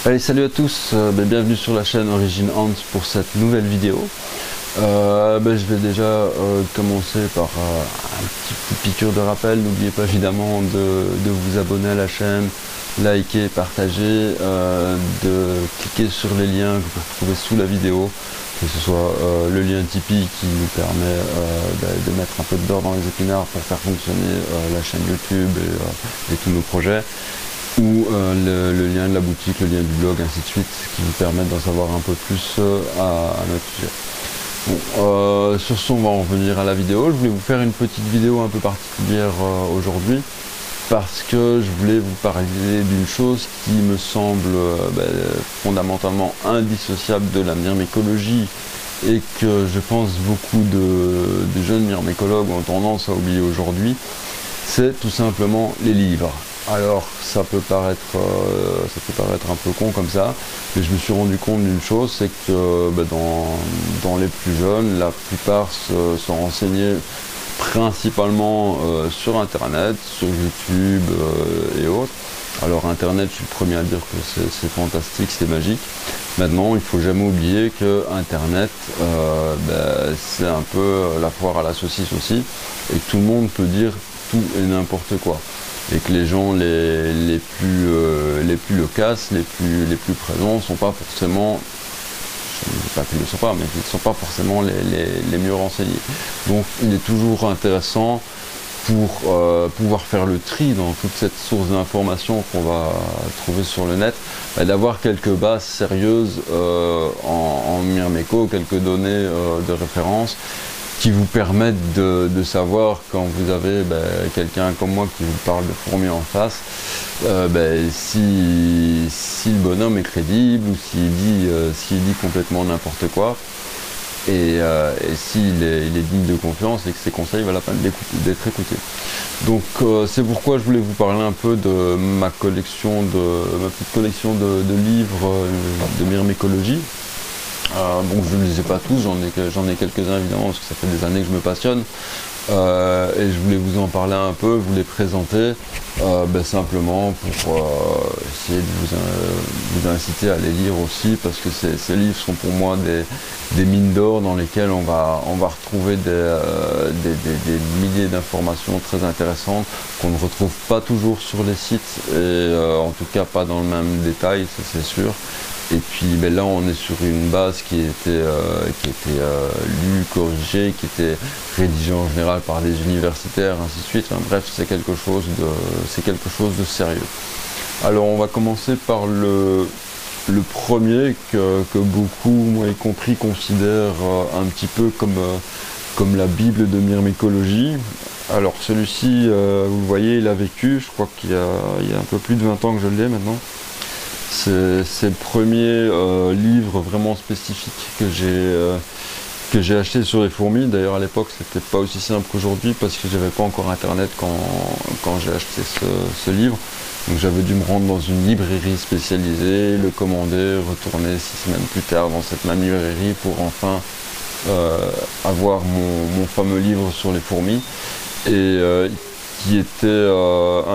Allez, salut à tous, bienvenue sur la chaîne Origine Hans pour cette nouvelle vidéo. Je vais déjà commencer par un petit coup de piqûre de rappel. N'oubliez pas évidemment de vous abonner à la chaîne, liker, partager, de cliquer sur les liens que vous pouvez retrouver sous la vidéo, que ce soit le lien Tipeee qui nous permet de mettre un peu de beurre dans les épinards pour faire fonctionner la chaîne YouTube et tous nos projets, ou le lien de la boutique, le lien du blog, ainsi de suite, qui vous permettent d'en savoir un peu plus à notre sujet. Bon, sur ce, on va en revenir à la vidéo. Je voulais vous faire une petite vidéo un peu particulière aujourd'hui, parce que je voulais vous parler d'une chose qui me semble fondamentalement indissociable de la myrmécologie et que je pense beaucoup de jeunes myrmécologues ont tendance à oublier aujourd'hui. C'est tout simplement les livres. Alors ça peut paraître un peu con comme ça, mais je me suis rendu compte d'une chose, c'est que dans les plus jeunes, la plupart sont renseignés principalement sur internet, sur YouTube et autres. Alors internet, je suis le premier à dire que c'est fantastique, c'est magique. Maintenant, il ne faut jamais oublier que internet, c'est un peu la foire à la saucisse aussi, et que tout le monde peut dire tout et n'importe quoi. Et que les gens les plus loquaces, les plus présents ne sont pas forcément, je ne dis pas qu'ils ne le sont pas, mais ils ne sont pas forcément les mieux renseignés. Donc il est toujours intéressant pour pouvoir faire le tri dans toute cette source d'informations qu'on va trouver sur le net, d'avoir quelques bases sérieuses en myrméco, quelques données de référence qui vous permettent de savoir, quand vous avez quelqu'un comme moi qui vous parle de fourmis en face, si le bonhomme est crédible ou s'il dit complètement n'importe quoi, et s'il est digne de confiance et que ses conseils valent la peine d'être écoutés. Donc c'est pourquoi je voulais vous parler un peu de ma petite collection de livres de myrmécologie. Bon, je ne les ai pas tous, j'en ai quelques-uns évidemment, parce que ça fait des années que je me passionne, et je voulais vous en parler un peu, vous les présenter, simplement pour essayer de vous inciter à les lire aussi, parce que ces livres sont pour moi des mines d'or dans lesquelles on va retrouver des milliers d'informations très intéressantes qu'on ne retrouve pas toujours sur les sites, et en tout cas pas dans le même détail, ça c'est sûr. Et puis là on est sur une base qui était lue, corrigée, qui était rédigée en général par des universitaires, ainsi de suite. Enfin, bref, c'est quelque chose de sérieux. Alors on va commencer par le premier que beaucoup, moi y compris, considèrent un petit peu comme la Bible de myrmécologie. Alors celui-ci, vous le voyez, il a vécu, je crois qu'il y a un peu plus de 20 ans que je l'ai maintenant. C'est le premier livre vraiment spécifique que j'ai acheté sur les fourmis. D'ailleurs à l'époque c'était pas aussi simple qu'aujourd'hui, parce que j'avais pas encore internet quand j'ai acheté ce livre. Donc j'avais dû me rendre dans une librairie spécialisée, le commander, retourner 6 semaines plus tard dans cette même librairie pour enfin avoir mon fameux livre sur les fourmis. Et qui était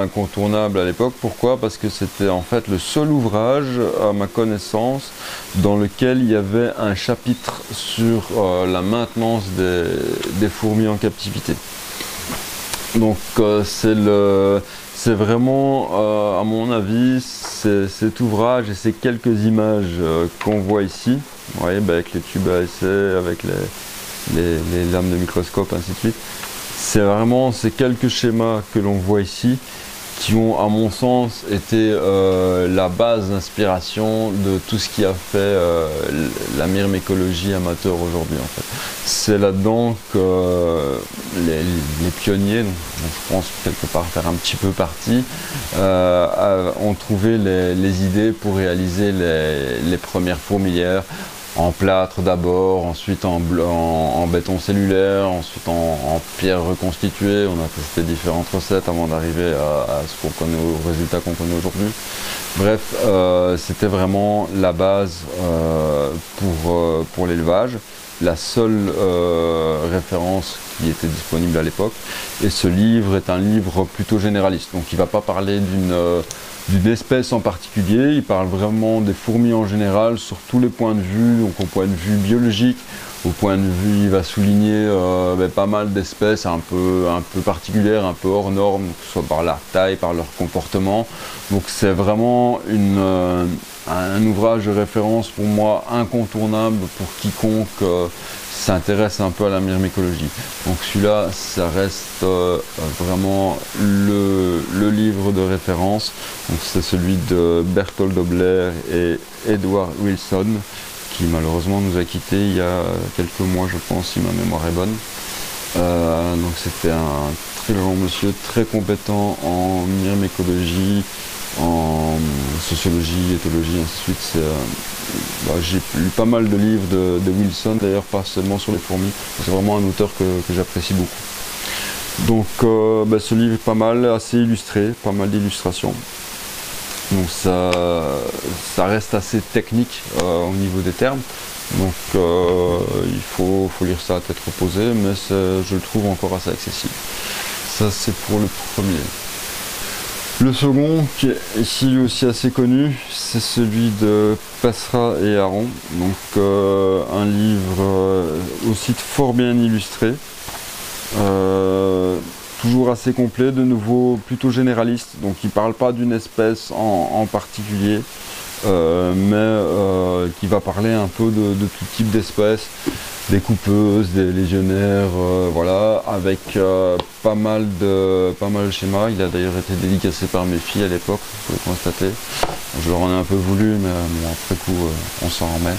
incontournable à l'époque. Pourquoi? Parce que c'était en fait le seul ouvrage, à ma connaissance, dans lequel il y avait un chapitre sur la maintenance des fourmis en captivité. Donc c'est vraiment, à mon avis, cet ouvrage et ces quelques images qu'on voit ici, vous voyez, avec les tubes à essai, avec les lames de microscope, ainsi de suite. C'est vraiment ces quelques schémas que l'on voit ici qui ont, à mon sens, été la base d'inspiration de tout ce qui a fait la myrmécologie amateur aujourd'hui, en fait. C'est là-dedans que les pionniers, dont je pense quelque part faire un petit peu partie, ont trouvé les idées pour réaliser les premières fourmilières en plâtre d'abord, ensuite en béton cellulaire, ensuite en pierre reconstituée. On a testé différentes recettes avant d'arriver à ce qu'on connaît, aux résultats qu'on connaît aujourd'hui. Bref, c'était vraiment la base pour l'élevage. la seule référence qui était disponible à l'époque. Et ce livre est un livre plutôt généraliste, donc il ne va pas parler d'une espèce en particulier, il parle vraiment des fourmis en général sur tous les points de vue, donc au point de vue biologique, au point de vue, il va souligner pas mal d'espèces un peu particulières, un peu hors normes, que ce soit par leur taille, par leur comportement. Donc c'est vraiment un ouvrage de référence pour moi incontournable pour quiconque s'intéresse un peu à la myrmécologie. Donc celui-là, ça reste vraiment le livre de référence. Donc c'est celui de Berthold Dobler et Edward Wilson, qui malheureusement nous a quittés il y a quelques mois, je pense, si ma mémoire est bonne. Donc c'était un très grand monsieur, très compétent en myrmécologie, en sociologie, éthologie, ainsi de suite. J'ai lu pas mal de livres de Wilson, d'ailleurs pas seulement sur les fourmis. C'est vraiment un auteur que j'apprécie beaucoup. Donc ce livre est pas mal, assez illustré, pas mal d'illustrations. Donc ça reste assez technique au niveau des termes, donc il faut lire ça à tête reposée, mais je le trouve encore assez accessible. Ça c'est pour le premier. Le second, qui est ici aussi assez connu, c'est celui de Passera et Aron, donc un livre aussi fort bien illustré. Toujours assez complet, de nouveau plutôt généraliste, donc il ne parle pas d'une espèce en particulier, mais qui va parler un peu de tout type d'espèces, des coupeuses, des légionnaires, voilà, avec pas mal de schémas. Il a d'ailleurs été dédicacé par mes filles à l'époque, vous pouvez constater. Je leur en ai un peu voulu, mais bon, après coup, on s'en remet.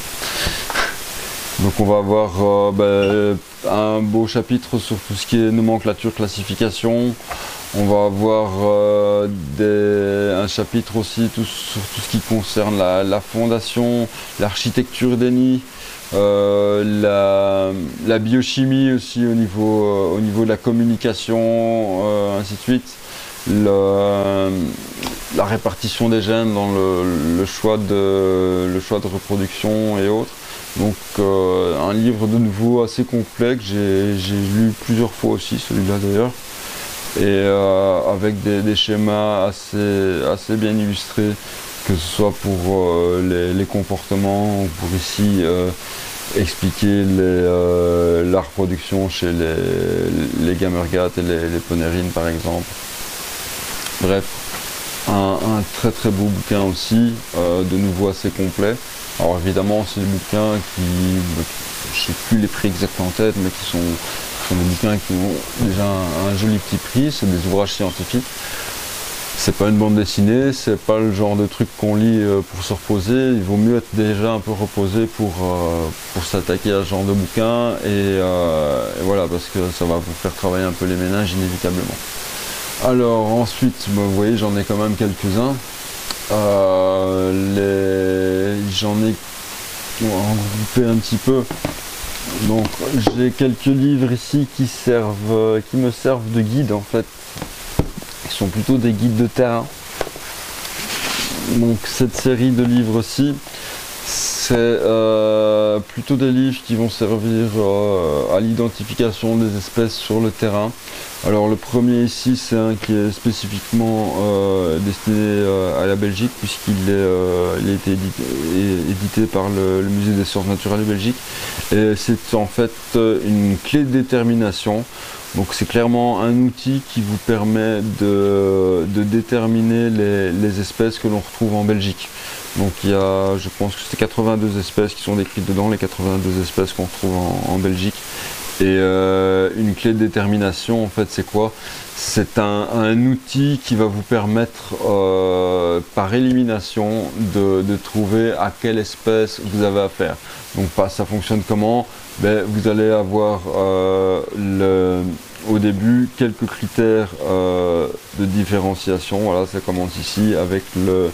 Donc on va avoir un beau chapitre sur tout ce qui est nomenclature, classification. On va avoir un chapitre aussi sur tout ce qui concerne la fondation, l'architecture des nids, la biochimie aussi au niveau de la communication, ainsi de suite. La répartition des gènes dans le choix de reproduction et autres. Donc un livre de nouveau assez complet que j'ai lu plusieurs fois aussi, celui-là d'ailleurs, et avec des schémas assez bien illustrés, que ce soit pour les comportements ou pour ici expliquer la reproduction chez les gamergates et les ponérines par exemple. Bref, un très très beau bouquin aussi, de nouveau assez complet. Alors évidemment c'est des bouquins qui, je ne sais plus les prix exacts en tête, mais qui sont des bouquins qui ont déjà un joli petit prix, c'est des ouvrages scientifiques. C'est pas une bande dessinée, c'est pas le genre de truc qu'on lit pour se reposer. Il vaut mieux être déjà un peu reposé pour s'attaquer à ce genre de bouquin, et voilà, parce que ça va vous faire travailler un peu les méninges inévitablement. Alors ensuite, vous voyez, j'en ai quand même quelques-uns. J'en ai regroupé un petit peu. Donc j'ai quelques livres ici qui me servent de guide en fait. Ils sont plutôt des guides de terrain. Donc cette série de livres-ci, c'est plutôt des livres qui vont servir à l'identification des espèces sur le terrain. Alors le premier ici, c'est un qui est spécifiquement destiné à la Belgique, puisqu'il a été édité par le Musée des sciences naturelles de Belgique. Et c'est en fait une clé de détermination. Donc c'est clairement un outil qui vous permet de déterminer les espèces que l'on retrouve en Belgique. Donc il y a, je pense que c'est 82 espèces qui sont décrites dedans, les 82 espèces qu'on retrouve en Belgique. Et une clé de détermination, en fait, c'est quoi? C'est un outil qui va vous permettre, par élimination, de trouver à quelle espèce vous avez affaire. Donc ça fonctionne comment? Vous allez avoir au début quelques critères de différenciation. Voilà, ça commence ici avec le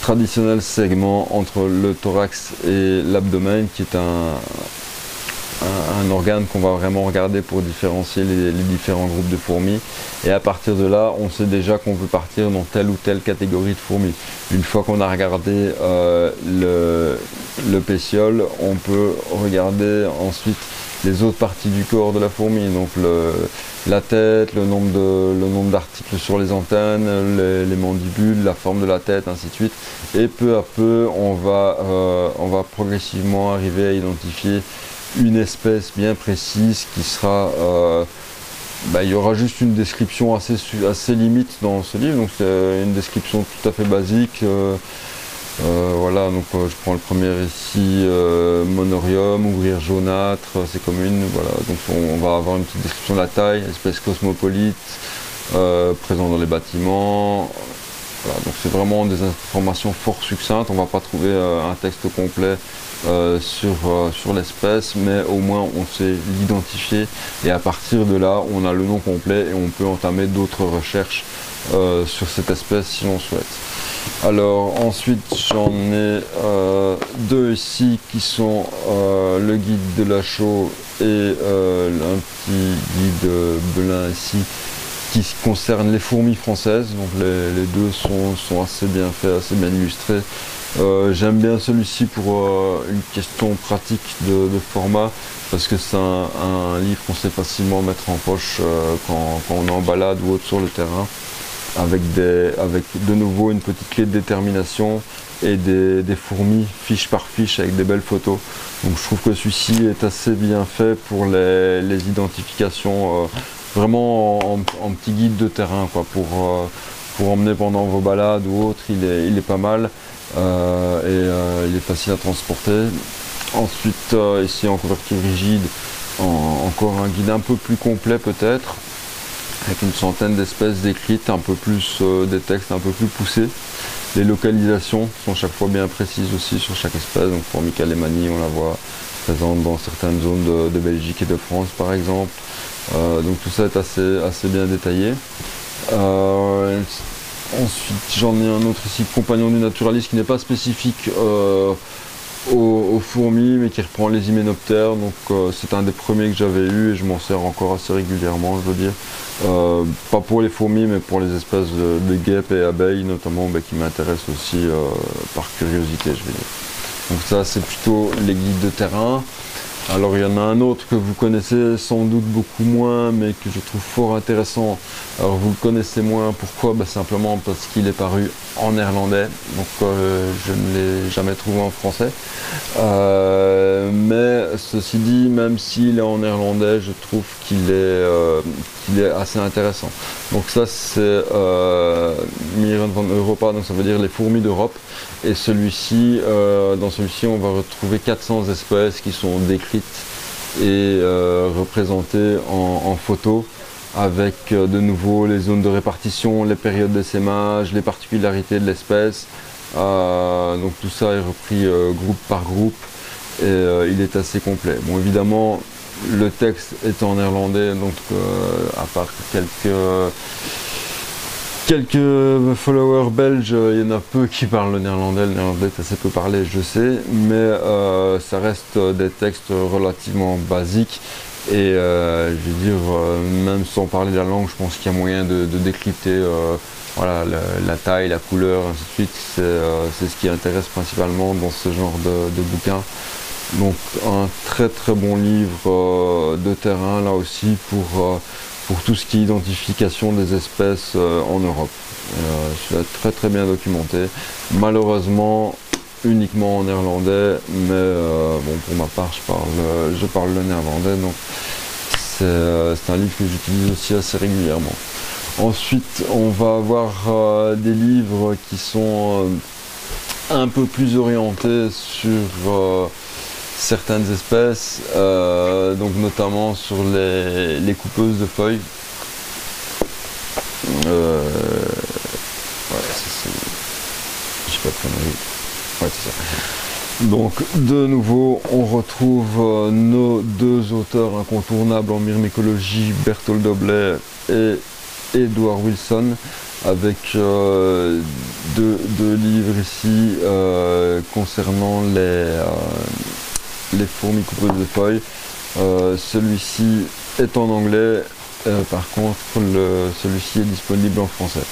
traditionnel segment entre le thorax et l'abdomen, qui est un organe qu'on va vraiment regarder pour différencier les différents groupes de fourmis. Et à partir de là, on sait déjà qu'on peut partir dans telle ou telle catégorie de fourmis. Une fois qu'on a regardé le pétiole, on peut regarder ensuite les autres parties du corps de la fourmi, donc la tête, le nombre d'articles sur les antennes, les mandibules, la forme de la tête, ainsi de suite. Et peu à peu, on va progressivement arriver à identifier une espèce bien précise qui sera... il y aura juste une description assez limite dans ce livre, donc c'est une description tout à fait basique. Voilà, donc je prends le premier ici, monorium, ouvrir jaunâtre, c'est commune, voilà, donc on va avoir une petite description de la taille, espèce cosmopolite, présent dans les bâtiments, voilà, donc c'est vraiment des informations fort succinctes, on ne va pas trouver un texte complet sur l'espèce, mais au moins on sait l'identifier, et à partir de là, on a le nom complet et on peut entamer d'autres recherches sur cette espèce si l'on souhaite. Alors ensuite j'en ai deux ici qui sont le guide de la chaux et un petit guide Belin ici qui concerne les fourmis françaises. Donc les deux sont assez bien faits, assez bien illustrés. J'aime bien celui-ci pour une question pratique de format, parce que c'est un livre qu'on sait facilement mettre en poche quand on est en balade ou autre sur le terrain, avec de nouveau une petite clé de détermination et des fourmis fiche par fiche avec des belles photos. Donc je trouve que celui-ci est assez bien fait pour les identifications, vraiment en petit guide de terrain, quoi, pour emmener pendant vos balades ou autres. Il est pas mal et il est facile à transporter. Ensuite ici en couverture rigide, encore un guide un peu plus complet peut-être, avec une centaine d'espèces décrites, un peu plus des textes un peu plus poussés. Les localisations sont chaque fois bien précises aussi sur chaque espèce. Donc Formica lemanii, on la voit présente dans certaines zones de Belgique et de France par exemple. Donc tout ça est assez bien détaillé. Ensuite j'en ai un autre ici, Compagnon du naturaliste, qui n'est pas spécifique aux fourmis, mais qui reprend les hyménoptères. Donc c'est un des premiers que j'avais eu et je m'en sers encore assez régulièrement, je veux dire. Pas pour les fourmis, mais pour les espèces de guêpes et abeilles notamment, qui m'intéressent aussi par curiosité, je vais dire. Donc ça c'est plutôt les guides de terrain. Alors il y en a un autre que vous connaissez sans doute beaucoup moins, mais que je trouve fort intéressant. Alors vous le connaissez moins, pourquoi? Simplement parce qu'il est paru en néerlandais, donc je ne l'ai jamais trouvé en français. Mais ceci dit, même s'il est en néerlandais, je trouve qu'il est assez intéressant. Donc ça c'est Mieren van Europa, donc ça veut dire les fourmis d'Europe. Et celui-ci, dans celui-ci, on va retrouver 400 espèces qui sont décrites et représentées en photo, avec de nouveau les zones de répartition, les périodes d'essaimage, les particularités de l'espèce. Donc tout ça est repris groupe par groupe et il est assez complet. Bon, évidemment, le texte est en néerlandais, donc à part quelques followers belges, il y en a peu qui parlent le néerlandais est assez peu parlé, je sais, mais ça reste des textes relativement basiques et je veux dire, même sans parler la langue, je pense qu'il y a moyen de décrypter voilà, la taille, la couleur, ainsi de suite. C'est ce qui intéresse principalement dans ce genre de bouquin. Donc un très très bon livre de terrain là aussi pour tout ce qui est identification des espèces en Europe. C'est très très bien documenté, malheureusement uniquement en néerlandais, mais bon, pour ma part je parle le néerlandais, donc c'est un livre que j'utilise aussi assez régulièrement. Ensuite on va avoir des livres qui sont un peu plus orientés sur certaines espèces, donc notamment sur les coupeuses de feuilles. Ouais, je sais pas de conneries. Ouais, c'est ça. Donc de nouveau on retrouve nos deux auteurs incontournables en myrmécologie, Berthold Dobler et Edward Wilson, avec deux livres ici concernant les fourmis coupeuses de feuilles. Celui-ci est en anglais, par contre celui-ci est disponible en français.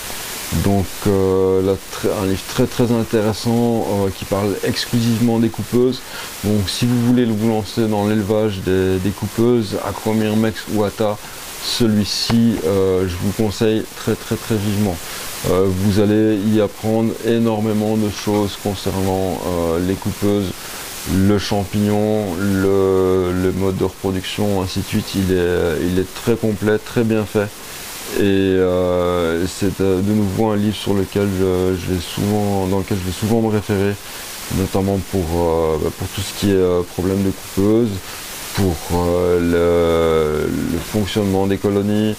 Donc là, un livre très intéressant qui parle exclusivement des coupeuses. Donc si vous voulez vous lancer dans l'élevage des coupeuses, Acromyrmex ou Atta, celui-ci je vous conseille très vivement. Vous allez y apprendre énormément de choses concernant les coupeuses, le champignon, le mode de reproduction, ainsi de suite. Il est très complet, très bien fait. Et c'est de nouveau un livre sur lequel dans lequel je vais souvent me référer, notamment pour tout ce qui est problème de coupeuse, pour le fonctionnement des colonies.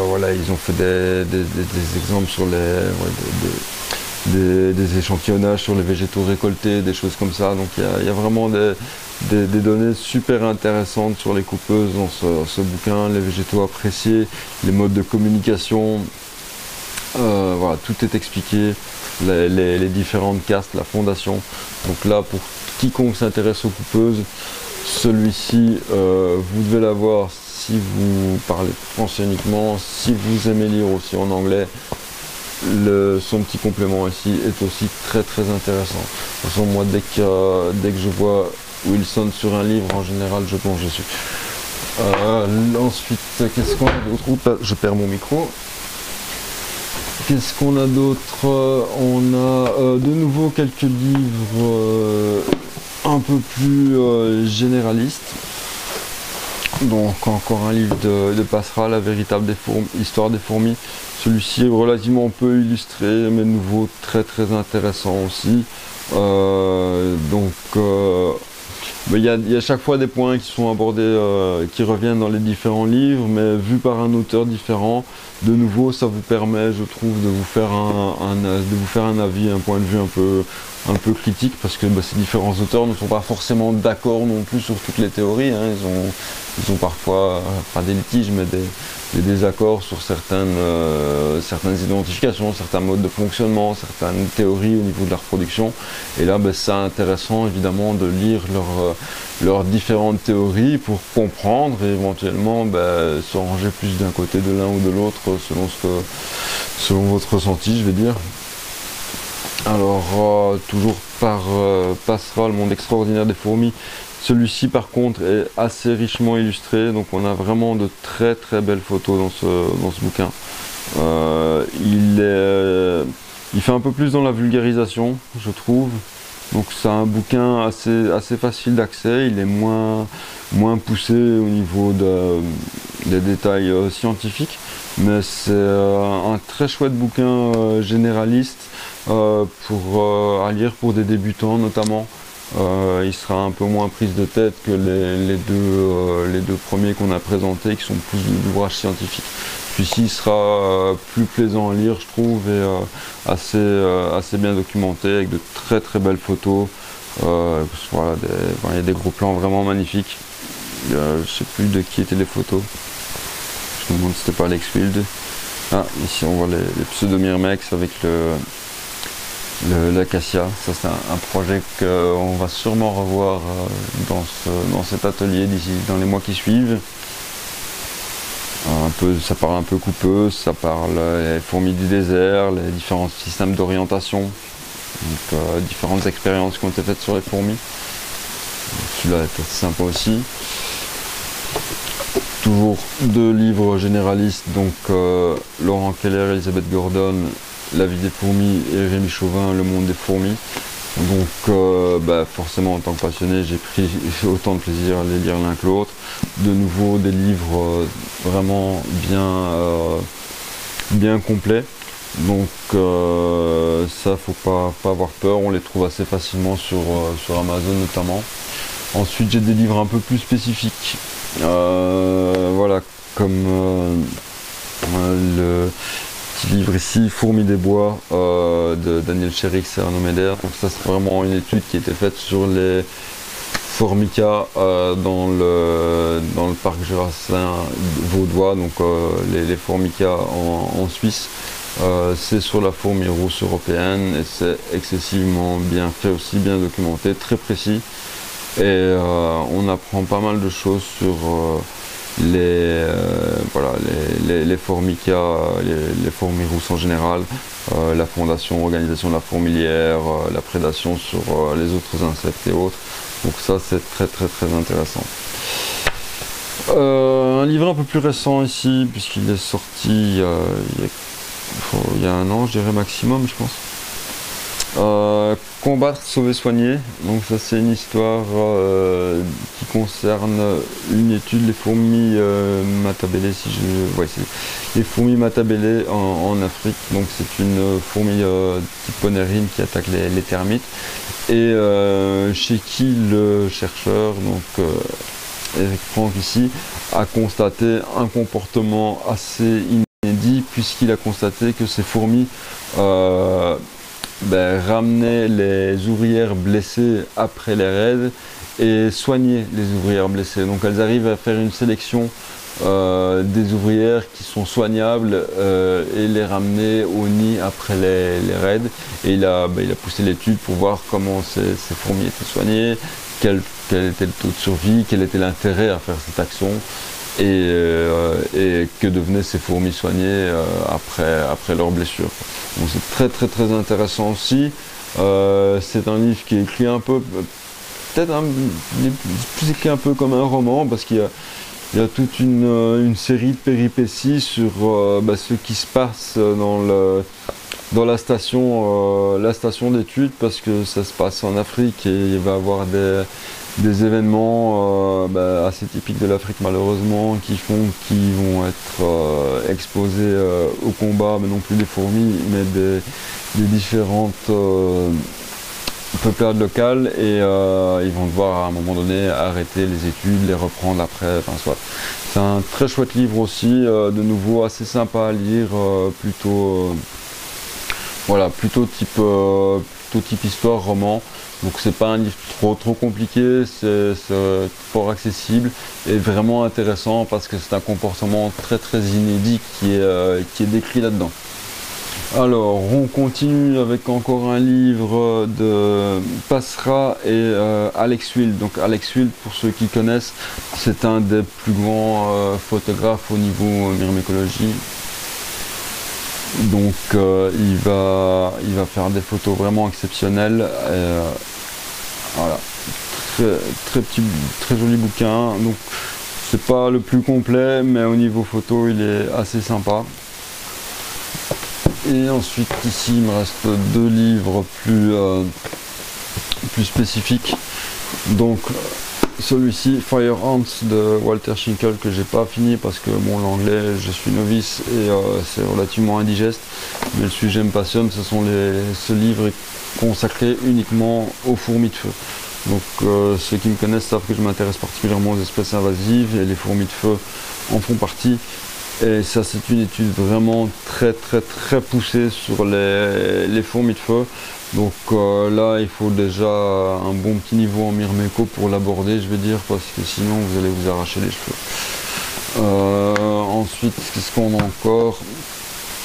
Voilà, ils ont fait des exemples sur des échantillonnages sur les végétaux récoltés, des choses comme ça. Donc il y a vraiment des données super intéressantes sur les coupeuses dans ce bouquin, les végétaux appréciés, les modes de communication. Voilà, tout est expliqué, les différentes castes, la fondation. Donc là, pour quiconque s'intéresse aux coupeuses, celui-ci, vous devez l'avoir si vous parlez français uniquement. Si vous aimez lire aussi en anglais, son petit complément ici est aussi très intéressant. De toute façon, moi, dès que je vois Wilson sur un livre, en général, je plonge dessus. Ensuite, qu'est-ce qu'on a d'autre? Oups, je perds mon micro. Qu'est-ce qu'on a d'autre? On a de nouveau quelques livres un peu plus généralistes. Donc encore un livre de Passera, La véritable histoire des fourmis. Celui-ci est relativement peu illustré, mais de nouveau très intéressant aussi. Il y a chaque fois des points qui sont abordés, qui reviennent dans les différents livres, mais vus par un auteur différent. De nouveau, ça vous permet, je trouve, de vous faire un avis, un point de vue un peu critique, parce que ces différents auteurs ne sont pas forcément d'accord non plus sur toutes les théories. Hein. Ils ont parfois, pas des litiges, mais des désaccords sur certaines identifications, certains modes de fonctionnement, certaines théories au niveau de la reproduction. Et là, c'est intéressant évidemment de lire leurs différentes théories pour comprendre et éventuellement se ranger plus d'un côté de l'un ou de l'autre selon votre ressenti, je vais dire. Alors, toujours par Passera, Le monde extraordinaire des fourmis. Celui-ci par contre est assez richement illustré, donc on a vraiment de très belles photos dans ce bouquin. Il fait un peu plus dans la vulgarisation, je trouve. Donc c'est un bouquin assez facile d'accès, il est moins poussé au niveau des détails scientifiques, mais c'est un très chouette bouquin généraliste à lire pour des débutants notamment. Il sera un peu moins prise de tête que les deux premiers qu'on a présentés, qui sont plus d'ouvrages scientifiques. Celui-ci sera plus plaisant à lire, je trouve, et assez bien documenté, avec de très belles photos. Voilà, il y a des gros plans vraiment magnifiques. Je ne sais plus de qui étaient les photos. Je me demande si c'était pas Alex Field. Ah, ici on voit les pseudomyrmex avec l'acacia. Ça c'est un projet qu'on va sûrement revoir dans cet atelier dans les mois qui suivent. Ça parle un peu coupeuse, ça parle les fourmis du désert, les différents systèmes d'orientation, différentes expériences qui ont été faites sur les fourmis. Celui-là est assez sympa aussi. Toujours deux livres généralistes, donc Laurent Keller, Elisabeth Gordon, La vie des fourmis, et Rémi Chauvin, Le monde des fourmis. Donc forcément, en tant que passionné, j'ai pris autant de plaisir à les lire l'un que l'autre. De nouveau des livres vraiment bien complets. Donc ça, faut pas avoir peur, on les trouve assez facilement sur Amazon notamment. Ensuite, j'ai des livres un peu plus spécifiques. Voilà, comme le petit livre ici, Fourmis des bois, de Daniel Cherix et Arnaud Meder. Donc ça, c'est vraiment une étude qui a été faite sur les formica dans le parc jurassien vaudois, donc les formica en Suisse. C'est sur la fourmi rousse européenne et c'est excessivement bien fait aussi, bien documenté, très précis. Et on apprend pas mal de choses sur voilà, les formica, les fourmis rousses en général, la fondation, organisation de la fourmilière, la prédation sur les autres insectes et autres. Donc ça c'est très très très intéressant. Un livre un peu plus récent ici, puisqu'il est sorti il y a un an, je dirais maximum, je pense. Combattre, sauver, soigner. Donc ça c'est une histoire qui concerne une étude, les fourmis matabele, si je... ouais, les fourmis matabele en Afrique. Donc c'est une fourmi type ponérine qui attaque les termites. Et chez qui le chercheur, donc Eric Frank ici, a constaté un comportement assez inédit, puisqu'il a constaté que ces fourmis ramenaient les ouvrières blessées après les raids et soignaient les ouvrières blessées. Donc elles arrivent à faire une sélection des ouvrières qui sont soignables et les ramener au nid après les raids. Et il a poussé l'étude pour voir comment ces fourmis étaient soignées, quel était le taux de survie, quel était l'intérêt à faire cette action. Et que devenaient ces fourmis soignées après leurs blessures. Donc c'est très très très intéressant aussi. C'est un livre qui est écrit un peu, peut-être plus écrit un peu comme un roman, parce qu'il y a toute une série de péripéties sur ce qui se passe dans la station d'études, parce que ça se passe en Afrique et il va y avoir des événements assez typiques de l'Afrique malheureusement qui vont être exposés au combat, mais non plus des fourmis, mais des différentes peuplades locales, et ils vont devoir à un moment donné arrêter les études, les reprendre après, enfin soit. C'est un très chouette livre aussi, de nouveau assez sympa à lire, plutôt type histoire, roman. Donc c'est pas un livre trop compliqué, c'est fort accessible et vraiment intéressant parce que c'est un comportement très très inédit qui est décrit là-dedans. Alors on continue avec encore un livre de Passera et Alex Wild. Donc Alex Wild, pour ceux qui connaissent, c'est un des plus grands photographes au niveau myrmécologie. Donc il va faire des photos vraiment exceptionnelles. Voilà, très joli bouquin. Donc c'est pas le plus complet, mais au niveau photo il est assez sympa. Et ensuite ici il me reste deux livres plus spécifiques. Donc celui-ci, Fire Ants de Walter Schinkel, que j'ai pas fini parce que bon, l'anglais, je suis novice et c'est relativement indigeste, mais le sujet me passionne. Ce livre est consacré uniquement aux fourmis de feu. Donc ceux qui me connaissent savent que je m'intéresse particulièrement aux espèces invasives et les fourmis de feu en font partie. Et ça c'est une étude vraiment très poussée sur les fourmis de feu. Donc là il faut déjà un bon petit niveau en myrméco pour l'aborder, je vais dire, parce que sinon vous allez vous arracher les cheveux. Ensuite, qu'est-ce qu'on a encore?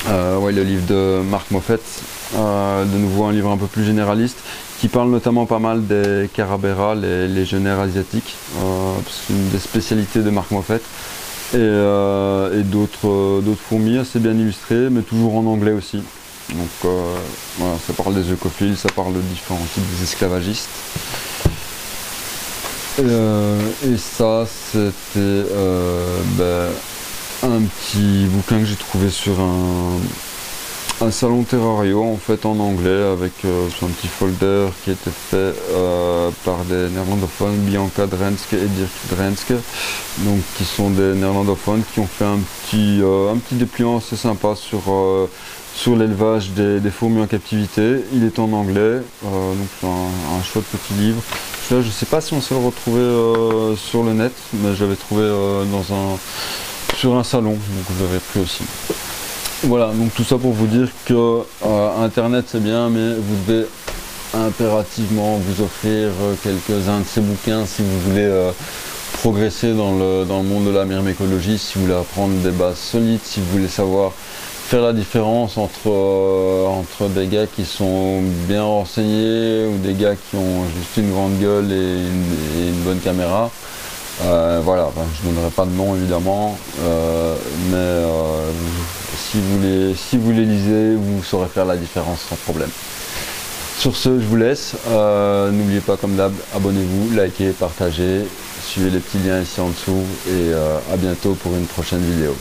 Le livre de Mark Moffett, de nouveau un livre un peu plus généraliste, qui parle notamment pas mal des Carabera, les légionnaires asiatiques, c'est une des spécialités de Mark Moffett. Et d'autres fourmis assez bien illustrées, mais toujours en anglais aussi. Donc voilà, ça parle des œcophiles, ça parle de différents types d'esclavagistes. Et ça, c'était un petit bouquin que j'ai trouvé sur un salon Terrario, en fait, en anglais, avec un petit folder qui était fait par des néerlandophones, Bianca Drenske et Dirk Drenske, donc qui sont des néerlandophones qui ont fait un petit dépliant assez sympa sur l'élevage des fourmis en captivité. Il est en anglais, donc c'est un chouette petit livre. Là, je ne sais pas si on sait le retrouver sur le net, mais j'avais trouvé sur un salon, donc je l'avais pris aussi. Voilà, donc tout ça pour vous dire que Internet c'est bien, mais vous devez impérativement vous offrir quelques-uns de ces bouquins si vous voulez progresser dans le monde de la myrmécologie, si vous voulez apprendre des bases solides, si vous voulez savoir faire la différence entre des gars qui sont bien renseignés ou des gars qui ont juste une grande gueule et une bonne caméra. Voilà, ben, je ne donnerai pas de nom évidemment, mais si vous les lisez, vous saurez faire la différence sans problème. Sur ce, je vous laisse. N'oubliez pas, comme d'hab, abonnez-vous, likez, partagez, suivez les petits liens ici en dessous et à bientôt pour une prochaine vidéo.